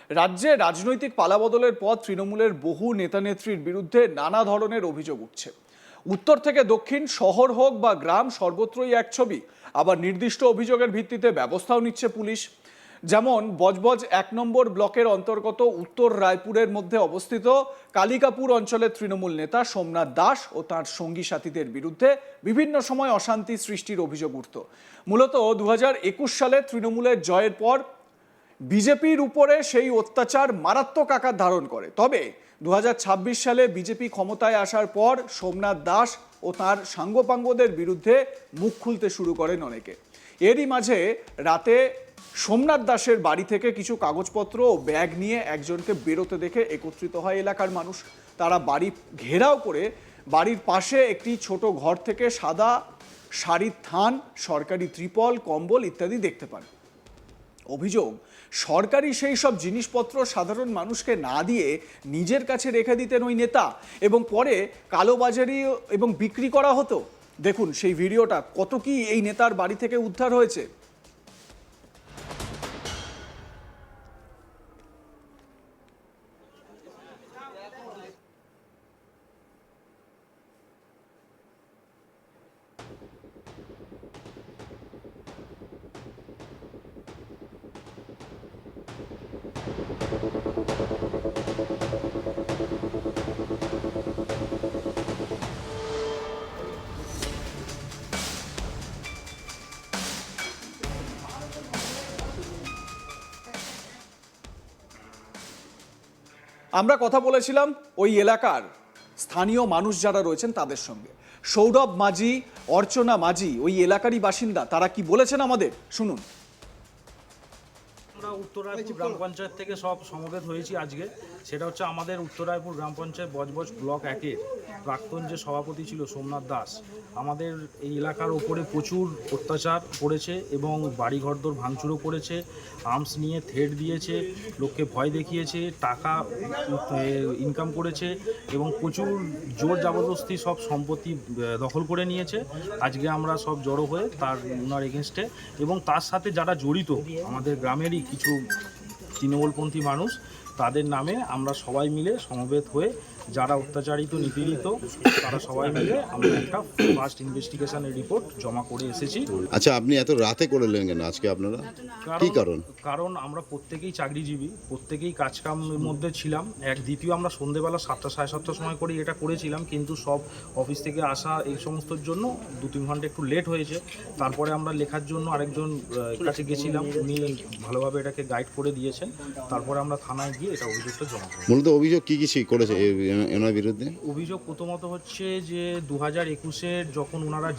রাজ্যে রাজনৈতিক পালাবদলের পর তৃণমূলের বহু নেতানেত্রীর বিরুদ্ধে নানা ধরনের অভিযোগ উঠছে। উত্তর থেকে দক্ষিণ, শহর হোক বা গ্রাম, সর্বত্রই এক ছবি। আবার নির্দিষ্ট অভিযোগের ভিত্তিতে ব্যবস্থাও নিচ্ছে পুলিশ। যেমন বজবজ ১ নম্বর ব্লকের অন্তর্গত উত্তর রায়পুরের মধ্যে অবস্থিত কালিকাপুর অঞ্চলের তৃণমূল নেতা সোমনাথ দাস ও তার সঙ্গী সাথীদের বিরুদ্ধে বিভিন্ন সময় অশান্তি সৃষ্টির অভিযোগ উঠত। মূলত ২০২১ সালে তৃণমূলের জয়ের পর বিজেপির উপরে সেই অত্যাচার মারাত্মক আকার ধারণ করে। তবে ২০২৬ সালে বিজেপি ক্ষমতায় আসার পর সোমনাথ দাস ও তার সাঙ্গপাঙ্গদের বিরুদ্ধে মুখ খুলতে শুরু করেন অনেকে। এরই মাঝে রাতে সোমনাথ দাসের বাড়ি থেকে কিছু কাগজপত্র ও ব্যাগ নিয়ে একজনকে বেরোতে দেখে একত্রিত হয় এলাকার মানুষ। তারা বাড়ি ঘেরাও করে বাড়ির পাশে একটি ছোট ঘর থেকে সাদা শাড়ির থান, সরকারি ত্রিপল, কম্বল ইত্যাদি দেখতে পান। অভিযোগ, সরকারি সেই সব জিনিসপত্র সাধারণ মানুষকে না দিয়ে নিজের কাছে রেখে দিতেন ওই নেতা এবং পরে কালোবাজারি এবং বিক্রি করা হতো। দেখুন সেই ভিডিওটা, কত কি এই নেতার বাড়ি থেকে উদ্ধার হয়েছে। আমরা কথা বলেছিলাম ওই এলাকার স্থানীয় মানুষ যারা রয়েছেন তাদের সঙ্গে। সৌরভ মাঝি, অর্চনা মাঝি ওই এলাকারই বাসিন্দা। তারা কি বলেছেন আমাদের শুনুন। আমরা উত্তর রায়পুর গ্রাম পঞ্চায়েত থেকে সব সমবেত হয়েছি আজকে। সেটা হচ্ছে আমাদের উত্তর রায়পুর গ্রাম পঞ্চায়েত বজবজ ব্লক 1-এর প্রাক্তন যে সভাপতি ছিল সোমনাথ দাস, আমাদের এই এলাকার ওপরে প্রচুর অত্যাচার করেছে এবং বাড়ি ঘরদোর ভাঙচুরও করেছে, আর্মস নিয়ে থ্রেট দিয়েছে, লোককে ভয় দেখিয়েছে, টাকা ইনকাম করেছে এবং প্রচুর জোর জবরদস্তি সব সম্পত্তি দখল করে নিয়েছে। আজকে আমরা সব জড়ো হয়ে তার ওনার এগেনস্টে এবং তার সাথে যারা জড়িত আমাদের গ্রামেরই কিছু তৃণমূলপন্থী মানুষ, তাদের নামে আমরা সবাই মিলে সমবেত হয়ে যারা অত্যাচারিত নিপীড়িত তারা সবাই মিলে আমরা একটা ফার্স্ট ইনভেস্টিগেশনের রিপোর্ট জমা করে এসেছি। আচ্ছা, আপনি এত রাতে করলেন কেন আজকে আপনারা? কি কারণ? কারণ আমরা প্রত্যেকেই চাকরিজীবী, প্রত্যেকেই কাজকামের মধ্যে ছিলাম। দ্বিতীয় আমরা সন্ধ্যেবেলা 7টা সাড়ে 7টার সময় করে এটা করেছিলাম, কিন্তু সব অফিস থেকে আসা এই সমস্তর জন্য 2-3 ঘন্টা একটু লেট হয়েছে। তারপরে আমরা লেখার জন্য আরেকজন কাছে গেছিলাম, উনি ভালোভাবে এটাকে গাইড করে দিয়েছেন। তারপরে আমরা থানায় গিয়ে এটা অভিযোগটা জমা করি। মূলত অভিযোগ কি করেছে এনার বিরুদ্ধে? অভিযোগ প্রথমত হচ্ছে যে 2021-এর যখন ওনারা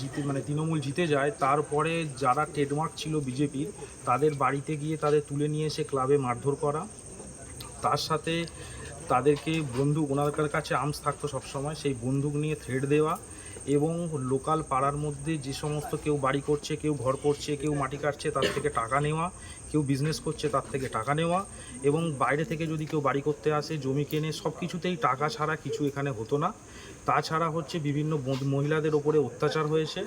তৃণমূল জিতে যায়, তারপরে যারা ট্রেডমার্ক ছিল বিজেপির তাদের বাড়িতে গিয়ে তাদের তুলে নিয়ে এসে ক্লাবে মারধর করা, তার সাথে তাদেরকে বন্দুক, ওনাদের কাছে আর্মস থাকতো সবসময়, সেই বন্দুক নিয়ে থ্রেট দেওয়া এবং লোকাল পাড়ার মধ্যে যে সমস্ত কেউ বাড়ি করছে, কেউ ঘর করছে, কেউ মাটি কাটছে তার থেকে টাকা নেওয়া, কেউ বিজনেস করছে তার থেকে টাকা নেওয়া এবং বাইরে থেকে যদি কেউ বাড়ি করতে আসে, জমি কেনে, সব কিছুতেই টাকা ছাড়া কিছু এখানে হতো না। তাছাড়া হচ্ছে বিভিন্ন মহিলাদের ওপরে অত্যাচার হয়েছে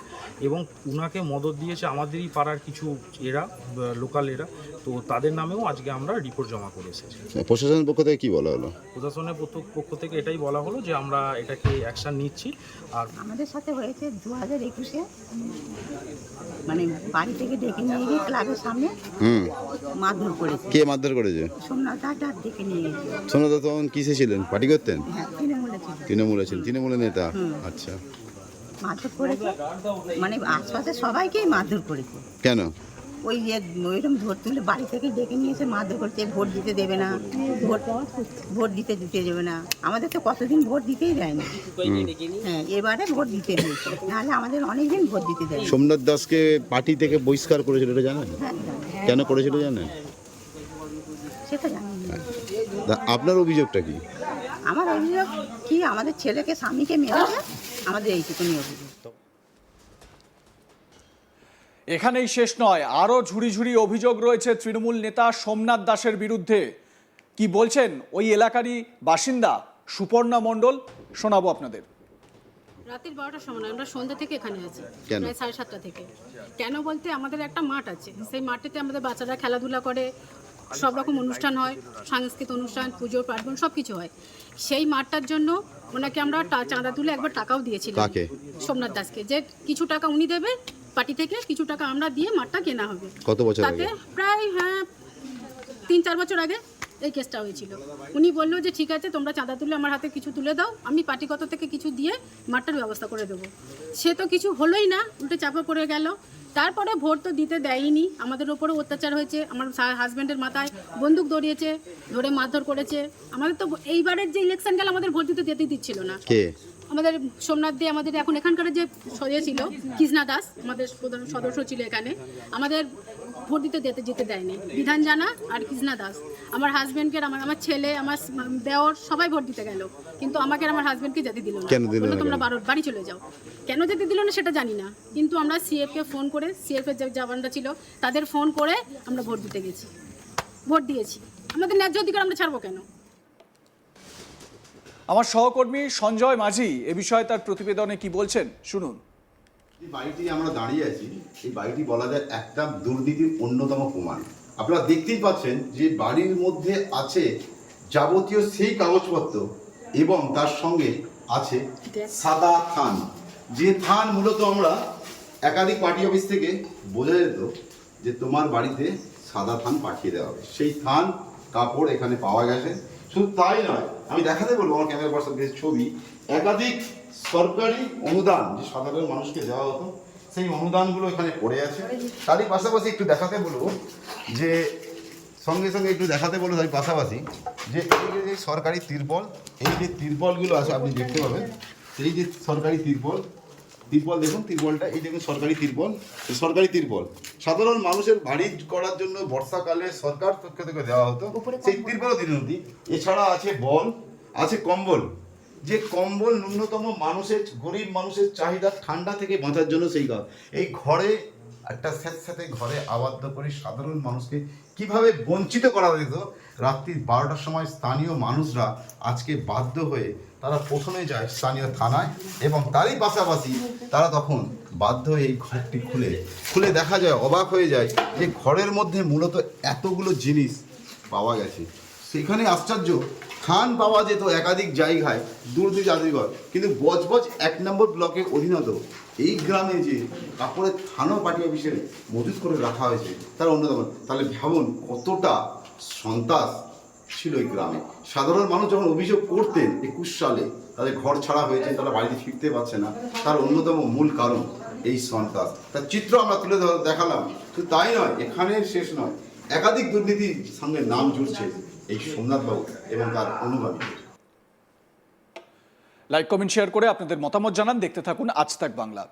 এবং উনাকে মদত দিয়েছে আমাদেরই পাড়ার কিছু লোকাল এরা, তো তাদের নামেও আজকে আমরা রিপোর্ট জমা করে এসেছি। প্রশাসনের পক্ষ থেকে কি বলা হলো? প্রশাসনের পক্ষ থেকে এটাই বলা হলো যে আমরা এটাকে অ্যাকশন নিচ্ছি। আর আমাদের সাথে হয়েছে 2021-এ, বাড়ি থেকে ডেকে নিয়ে গিয়ে ক্লাবের সামনে মারধর করেছে। কে মারধর করেছে? সোমনাথ দাস ডেকে নিয়ে গেছে। সোমনাথ দাস তখন কিসে ছিলেন? পার্টি করতেন? হ্যাঁ, তৃণমূলে ছিল। তৃণমূলের নেতা। আচ্ছা, মারধর করেছে, আশপাশে সবাইকেই মারধর করেছে। কেন? ওইরকম ভোট তুলে বাড়ি থেকে ডেকে নিয়ে এসে মারধর করছে, ভোট দিতে দেবে না, ভোট দিতে দেবে না। আমাদের তো কতদিন ভোট দিতেই দেয় না। হ্যাঁ, এবারে ভোট দিতে হয়েছে, নাহলে আমাদের অনেকদিন ভোট দিতে দেয়। সোমনাথ দাসকে পার্টি থেকে বহিষ্কার করেছিল, এটা জানেন? হ্যাঁ, কেন করেছিল জানেন? সেটা জানি না। আপনার অভিযোগটা কি? আমার অভিযোগ কি, আমাদের ছেলেকে স্বামীকে মেরেছে, আমাদের এইটুকুনি অভিযোগ। এখানেই শেষ নয়, আরও ঝুড়ি ঝুড়ি অভিযোগ রয়েছে তৃণমূল নেতা সোমনাথ দাসের বিরুদ্ধে। কি বলছেন ওই এলাকারই বাসিন্দা সুপর্ণা মণ্ডল, শোনাবো আপনাদের। রাতের 12টার সময় আমরা সন্ধ্যা থেকে এখানে আছি, কেন? প্রায় 7:30 থেকে। কেন বলতে আমাদের একটা মাঠ আছে, সেই মাঠেতে আমাদের বাচ্চারা খেলাধুলা করে, সব রকম অনুষ্ঠান হয়, সাংস্কৃতিক অনুষ্ঠান, পুজো পার্বণ সব কিছু হয়। সেই মাঠটার জন্য ওনাকে আমরা চাঁদা তুলে একবার টাকাও দিয়েছিলাম, কাকে? সোমনাথ দাসকে, যে কিছু টাকা উনি দেবে পার্টি থেকে, কিছু টাকা আমরা দিয়ে মাঠটা কেনা হবে। কত বছর তাতে আগে? প্রায় 3-4 বছর আগে এই কেসটা হয়েছিল। উনি বললো যে ঠিক আছে, তোমরা চাঁদা তুলে আমার হাতে কিছু তুলে দাও, আমি পার্টিগত থেকে কিছু দিয়ে মাঠটার ব্যবস্থা করে দেবো। সে তো কিছু হলোই না, উল্টে চাপা পড়ে গেল। তারপরে ভোট তো দিতে দেয়নি, আমাদের ওপরেও অত্যাচার হয়েছে। আমার হাজব্যান্ডের মাথায় বন্দুক ধরিয়েছে, ধরে মারধর করেছে। আমাদের তো এইবারের যে ইলেকশন গেল, আমাদের ভোট দিতে দিচ্ছিল না। কে? আমাদের সোমনাথ দে, আমাদের এখন এখানকার যে সদস্য ছিল কৃষ্ণা দাস, আমাদের প্রধান সদস্য ছিল এখানে, আমাদের ভোট যেতে দেয়নি। বিধান জানা আর কৃষ্ণা দাস, আমার হাজব্যান্ডকে, আমার ছেলে, আমার দেওর সবাই ভোট দিতে গেল, কিন্তু আমাকে আর আমার হাজব্যান্ডকে যেতে দিল না। কেন দিল না? বললো তোমরা বাড়ি চলে যাও। কেন যেতে দিল না সেটা জানি না, কিন্তু আমরা সিএফকে ফোন করে, সিএফের যে জওয়ানরা ছিল তাদের ফোন করে আমরা ভোট দিতে গেছি, ভোট দিয়েছি। আমাদের ন্যায্য অধিকার আমরা ছাড়বো কেন? আমার সহকর্মী সঞ্জয় মাঝি এ বিষয়ে তার প্রতিবেদনে কি বলছেন শুনুন। এই বাড়িটি আমরা দাঁড়িয়ে আছি, এই বাড়িটি বলা যায় একটা দুর্নীতির অন্যতম প্রমাণ। আপনারা দেখতেই পাচ্ছেন যে বাড়ির মধ্যে আছে যাবতীয় সেই কাগজপত্র এবং তার সঙ্গে আছে সাদা থান, যে থান মূলত আমরা একাধিক পার্টি অফিস থেকে বোঝা যেত যে তোমার বাড়িতে সাদা থান পাঠিয়ে দেওয়া হবে। সেই থান কাপড় এখানে পাওয়া গেছে। শুধু তাই নয়, আমি দেখাতে বলবো আমার ক্যামেরা পার্সনের ছবি, একাধিক সরকারি অনুদান যে সাধারণ মানুষকে দেওয়া হতো, সেই অনুদানগুলো এখানে পড়ে আছে। তারই পাশাপাশি একটু দেখাতে বলবো যে সঙ্গে সঙ্গে একটু দেখাতে বলবো তার পাশাপাশি যে এই যে সরকারি তিরপল, এই যে তিরপলগুলো আছে আপনি দেখতে পাবেন, এই যে সরকারি তিরপল দেখুন, তিরপলটা এই দেখুন সরকারি তিরপল, সরকারি তিরপল সাধারণ মানুষের বাড়ি করার জন্য বর্ষাকালে সরকার পক্ষ থেকে দেওয়া হতো, সেই তিরপলও দিনতি। এছাড়া আছে বল, আছে কম্বল, যে কম্বল ন্যূনতম মানুষের, গরিব মানুষের চাহিদা ঠান্ডা থেকে বাঁচার জন্য সেই ঘর, এই ঘরে একটা স্যাঁতস্যাঁতে ঘরে আবদ্ধ করে সাধারণ মানুষকে কিভাবে বঞ্চিত করা যেত। রাত্রি 12টার সময় স্থানীয় মানুষরা আজকে বাধ্য হয়ে তারা প্রথমে যায় স্থানীয় থানায়, এবং তারই পাশাপাশি তারা তখন বাধ্য হয়ে এই ঘরটি খুলে দেখা যায়, অবাক হয়ে যায় যে ঘরের মধ্যে মূলত এতগুলো জিনিস পাওয়া গেছে। সেখানে আশ্চর্য, থান পাওয়া যেত একাধিক জায়গায়, দূর জাদুঘর, কিন্তু বজবজ 1 নম্বর ব্লকের অধীনত এই গ্রামে যে কাপড়ের থানও পার্টি অফিসে মজুত করে রাখা হয়েছে তার অন্যতম। তাহলে ভাবুন কতটা সন্ত্রাস ছিল এই গ্রামে। সাধারণ মানুষ যখন অভিযোগ করতেন 21 সালে তাদের ঘর ছাড়া হয়েছে, তারা বাড়িতে ফিরতে পারছে না, তার অন্যতম মূল কারণ এই সন্ত্রাস। তার চিত্র আমরা তুলে দেখালাম। শুধু তাই নয়, এখানে শেষ নয়, একাধিক দুর্নীতির সঙ্গে নাম জুড়ছে এই সোমনাথবাবু এবং তার অনুগামীদের। লাইক কমেন্ট শেয়ার করে আপনাদের মতামত জানান। দেখতে থাকুন আজ তাক বাংলা।